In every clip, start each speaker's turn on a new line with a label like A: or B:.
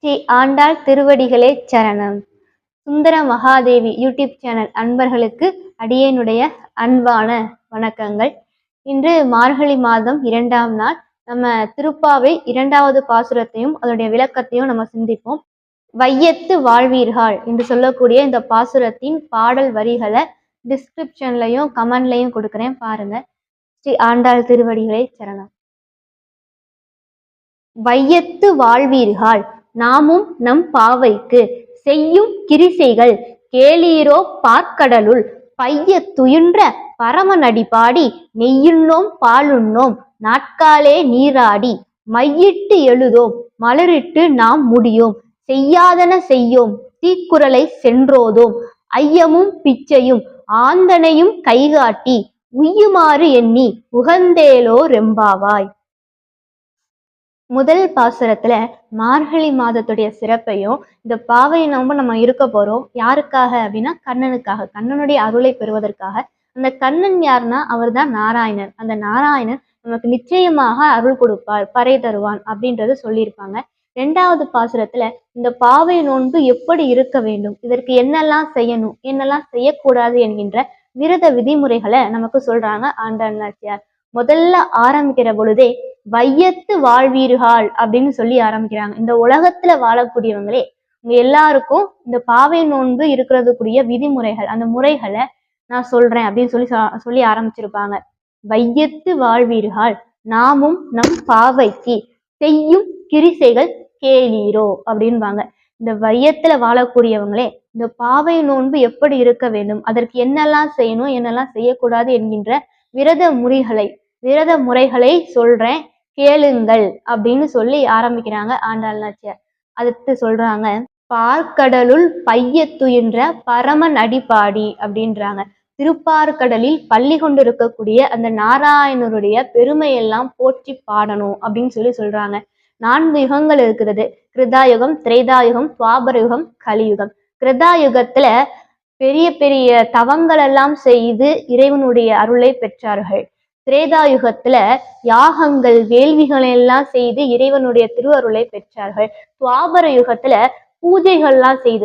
A: ஸ்ரீ ஆண்டாள் திருவடிகளே சரணம். சுந்தர Mahadevi YouTube channel அன்பர்களுக்கு அடியேனுடைய அன்பான வணக்கங்கள். இன்று மார்கழி மாதம் 2ஆம் நாள். நம்ம திருப்பாவை 2வது பாசுரத்தையும் அதனுடைய விளக்கத்தையும் நம்ம சிந்திப்போம். வையத்து வாழ்வீர்கள் என்று சொல்லக்கூடிய இந்த பாசுரத்தின் பாடல் வரிகளை டிஸ்கிரிப்ஷன்லையும் கமெண்ட்லையும் கொடுக்குறேன், பாருங்க. ஸ்ரீ ஆண்டாள் திருவடிகளே சரணம். வையத்து வாழ்வீர்கள் நாமும் நம் பாவைக்கு செய்யும் கிரிசைகள் கேளீரோ பார்க்கடலுள் பைய துயின்ற பரமநடி பாடி நெய்யுண்ணோம் பாலுண்ணோம் நாட்காலே நீராடி மையிட்டு எழுதோம் மலரிட்டு நாம் முடியோம் செய்யாதன செய்யோம் தீக்குறளை சென்றோதோம் ஐயமும் பிச்சையும் ஆந்தனையும் கைகாட்டி உய்யுமாறு எண்ணி உகந்தேலோ ரெம்பாவாய். முதல் பாசுரத்துல மார்கழி மாதத்துடைய சிறப்பையும் இந்த பாவை நோன்பு நம்ம இருக்க போறோம் யாருக்காக அப்படின்னா கண்ணனுக்காக, கண்ணனுடைய அருளை பெறுவதற்காக. அந்த கண்ணன் யாருன்னா அவர் தான் நாராயணன். அந்த நாராயணன் நமக்கு நிச்சயமாக அருள் கொடுப்பார், பறை தருவான் அப்படின்றது சொல்லியிருப்பாங்க. 2வது பாசுரத்துல இந்த பாவை நோன்பு எப்படி இருக்க வேண்டும், இதற்கு என்னெல்லாம் செய்யணும் என்னெல்லாம் செய்யக்கூடாது என்கின்ற விரத விதிமுறைகளை நமக்கு சொல்றாங்க ஆண்டாள் நாச்சியார். முதல்ல ஆரம்பிக்கிற பொழுதே வையத்து வாழ்வீர்கள் அப்படின்னு சொல்லி ஆரம்பிக்கிறாங்க. இந்த உலகத்துல வாழக்கூடியவங்களே உங்க எல்லாருக்கும் இந்த பாவை நோன்பு இருக்கிறதுக்குரிய விதிமுறைகள், அந்த முறைகளை நான் சொல்றேன் அப்படின்னு சொல்லி ஆரம்பிச்சிருப்பாங்க. வையத்து வாழ்வீர்கள் நாமும் நம் பாவைக்கு செய்யும் கிரிசைகள் கேளீரோ அப்படின்பாங்க. இந்த வையத்துல வாழக்கூடியவங்களே இந்த பாவை நோன்பு எப்படி இருக்க வேண்டும், அதற்கு என்னெல்லாம் செய்யணும் என்னெல்லாம் செய்யக்கூடாது என்கின்ற விரத முறைகளை சொல்றேன் கேளுங்கள் அப்படின்னு சொல்லி ஆரம்பிக்கிறாங்க ஆண்டாள் நாச்சியார். அடுத்து சொல்றாங்க, பார்க்கடலுள் பைய துயின்ற பரமன் அடிப்பாடி அப்படின்றாங்க. திருப்பார்கடலில் பள்ளி கொண்டு இருக்கக்கூடிய அந்த நாராயணருடைய பெருமையெல்லாம் போற்றி பாடணும் அப்படின்னு சொல்லி சொல்றாங்க. 4 யுகங்கள் இருக்கிறது, கிருதாயுகம், திரேதாயுகம், துவாபர யுகம், கலியுகம். கிருதாயுகத்துல பெரிய பெரிய தவங்கள் எல்லாம் செய்து இறைவனுடைய அருளை பெற்றார்கள். திரேதாயுகத்துல யாகங்கள் வேள்விகள் எல்லாம் செய்து இறைவனுடைய திருவருளை பெற்றார்கள். துவாபர யுகத்துல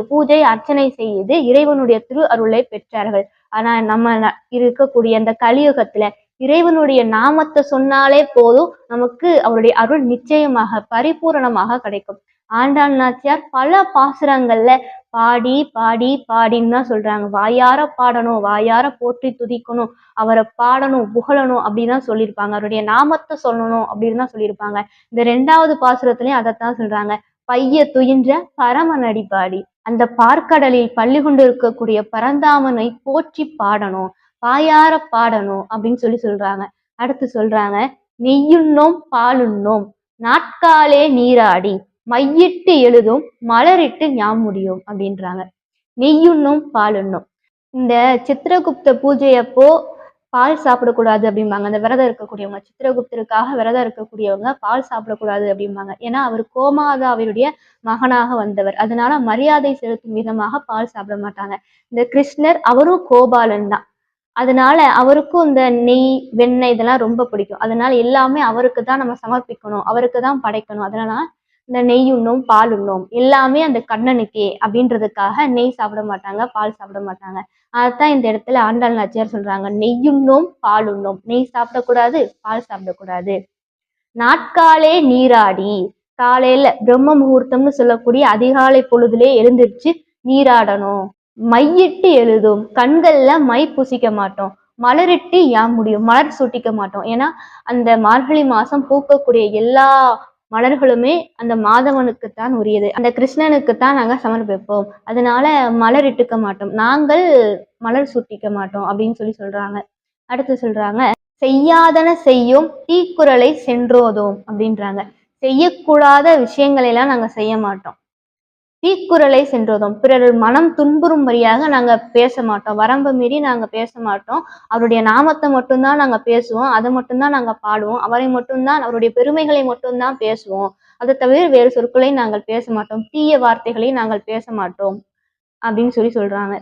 A: பூஜை அர்ச்சனை செய்து இறைவனுடைய திரு அருளை பெற்றார்கள். ஆனா நம்ம இருக்கக்கூடிய அந்த கலியுகத்துல இறைவனுடைய நாமத்தை சொன்னாலே போதும், நமக்கு அவருடைய அருள் நிச்சயமாக பரிபூரணமாக கிடைக்கும். ஆண்டாள் நாச்சியார் பல பாசுரங்கள்ல பாடி பாடி பாடின்னு தான் சொல்றாங்க. வாயார பாடணும், வாயார போற்றி துதிக்கணும், அவரை பாடணும் புகழணும் அப்படின்னு தான் சொல்லியிருப்பாங்க. அவருடைய நாமத்தை சொல்லணும் அப்படின்னு தான் சொல்லியிருப்பாங்க. இந்த 2வது பாசுரத்துலயும் அதைத்தான் சொல்றாங்க. பைய துயின்ற பரமநடி பாடி, அந்த பார்க்கடலில் பள்ளி கொண்டு இருக்கக்கூடிய பரந்தாமனை போற்றி பாடணும், வாயார பாடணும் அப்படின்னு சொல்றாங்க. அடுத்து சொல்றாங்க, நெய்யுண்ணோம் பாலுண்ணோம் நாட்காலே நீராடி மையிட்டு எழுதும் மலரிட்டு ஞாம் முடியும் அப்படின்றாங்க. நெய்யுண்ணும் பாலுண்ணும். இந்த சித்திரகுப்த பூஜை அப்போ பால் சாப்பிடக்கூடாது அப்படிம்பாங்க. அந்த விரதம் இருக்கக்கூடியவங்க, சித்திரகுப்தருக்காக விரதம் இருக்கக்கூடியவங்க பால் சாப்பிடக்கூடாது அப்படிம்பாங்க. ஏன்னா அவர் கோமாதாவினுடைய மகனாக வந்தவர், அதனால மரியாதை செலுத்தும் விதமாக பால் சாப்பிட மாட்டாங்க. இந்த கிருஷ்ணர் அவரும் கோபாலன் தான், அதனால அவருக்கும் இந்த நெய் வெண்ணெய் இதெல்லாம் ரொம்ப பிடிக்கும். அதனால எல்லாமே அவருக்கு தான் நம்ம சமர்ப்பிக்கணும், அவருக்கு தான் படைக்கணும். அதனால இந்த நெய் உண்ணும் பால் உண்ணும் எல்லாமே அந்த கண்ணனுக்கே அப்படின்றதுக்காக நெய் சாப்பிட மாட்டாங்க, பால் சாப்பிட மாட்டாங்க. அதான் இந்த இடத்துல ஆண்டாள் நாச்சியார் சொல்றாங்க, நெய்யுண்ணோம் பால் உண்ணோம். நெய் சாப்பிடக்கூடாது, பால் சாப்பிடக்கூடாது. நாட்காலே நீராடி, காலையில பிரம்ம முகூர்த்தம்னு சொல்லக்கூடிய அதிகாலை பொழுதுலே எழுந்திருச்சு நீராடணும். மையிட்டு எழுதும், கண்கள்ல மை பூசிக்க மாட்டோம். மலரிட்டு யாம் முடியும், மலர் சூட்டிக்க மாட்டோம். ஏன்னா அந்த மார்கழி மாசம் பூக்கக்கூடிய எல்லா மலர்களுமே அந்த மாதவனுக்குத்தான் உரியது, அந்த கிருஷ்ணனுக்குத்தான் நாங்க சமர்ப்பிப்போம். அதனால மலர் இட்டுக்க மாட்டோம், நாங்கள் மலர் சூட்டிக்க மாட்டோம் அப்படின்னு சொல்றாங்க. அடுத்து சொல்றாங்க, செய்யாதன செய்யும் தீக்குறளை சென்றோதோம் அப்படின்றாங்க. செய்யக்கூடாத விஷயங்களை எல்லாம் நாங்க செய்ய மாட்டோம். தீக்குறளை சென்றோதும், பிறர் மனம் துன்புறும்படியாக நாங்க பேச மாட்டோம், வரம்பு மீறி நாங்க பேச மாட்டோம். அவருடைய நாமத்தை மட்டும்தான் நாங்க பேசுவோம், அதை மட்டும்தான் நாங்க பாடுவோம், அவரை மட்டும்தான், அவருடைய பெருமைகளை மட்டும்தான் பேசுவோம். அதை தவிர வேறு சொற்களை நாங்கள் பேச மாட்டோம், தீய வார்த்தைகளை நாங்கள் பேச மாட்டோம் அப்படின்னு சொல்றாங்க.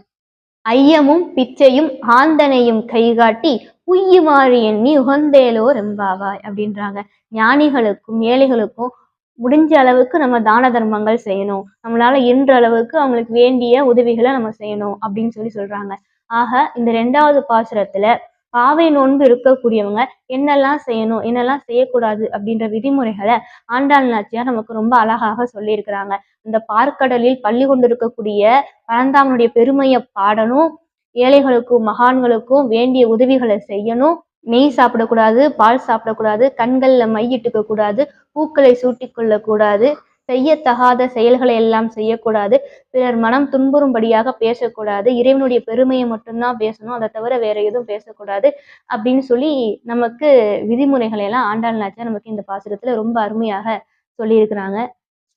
A: ஐயமும் பிச்சையும் ஆந்தனையும் கைகாட்டி உய்யுமாறு எண்ணி உகந்தேலோ ரெம்பாவாய் அப்படின்றாங்க. ஞானிகளுக்கும் ஏழைகளுக்கும் முடிஞ்ச அளவுக்கு நம்ம தான தர்மங்கள் செய்யணும். நம்மளால இயன்ற அளவுக்கு அவங்களுக்கு வேண்டிய உதவிகள நம்ம செய்யணும் அப்படின்னு சொல்றாங்க. ஆக இந்த 2வது பாசுரத்துல பாவை நோன்பு இருக்கக்கூடியவங்க என்னெல்லாம் செய்யணும், என்னெல்லாம் செய்யக்கூடாது அப்படின்ற விதிமுறைகள ஆண்டாள் நாச்சியார் நமக்கு ரொம்ப அழகாக சொல்லியிருக்கிறாங்க. இந்த பார்க்கடலில் பள்ளி கொண்டிருக்கக்கூடிய பரந்தாமனுடைய பெருமைய பாடணும், ஏழைகளுக்கும் மகான்களுக்கும் வேண்டிய உதவிகளை செய்யணும், நெய் சாப்பிடக்கூடாது, பால் சாப்பிடக்கூடாது, கண்கள்ல மை இட்டுக்க கூடாது, பூக்களை சூட்டிக் கொள்ளக்கூடாது, செய்யத்தகாத செயல்களை எல்லாம் செய்யக்கூடாது, பிறர் மனம் துன்புறும்படியாக பேசக்கூடாது, இறைவனுடைய பெருமையை மட்டும்தான் பேசணும், அதை தவிர வேற எதுவும் பேசக்கூடாது அப்படின்னு சொல்லி நமக்கு விதிமுறைகளை எல்லாம் ஆண்டாள் நாச்சியார் நமக்கு இந்த பாசுரத்துல ரொம்ப அருமையாக சொல்லியிருக்கிறாங்க.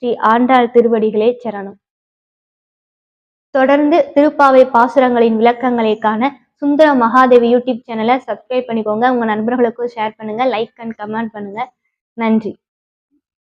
A: ஸ்ரீ ஆண்டாள் திருவடிகளே சரணம். தொடர்ந்து திருப்பாவை பாசுரங்களின் விளக்கங்களை காண சுந்தர மகாதேவி யூடியூப் சேனலை சப்ஸ்கிரைப் பண்ணிக்கோங்க. உங்க நண்பர்களுக்கும் ஷேர் பண்ணுங்க, லைக் அண்ட் கமெண்ட் பண்ணுங்க. நன்றி.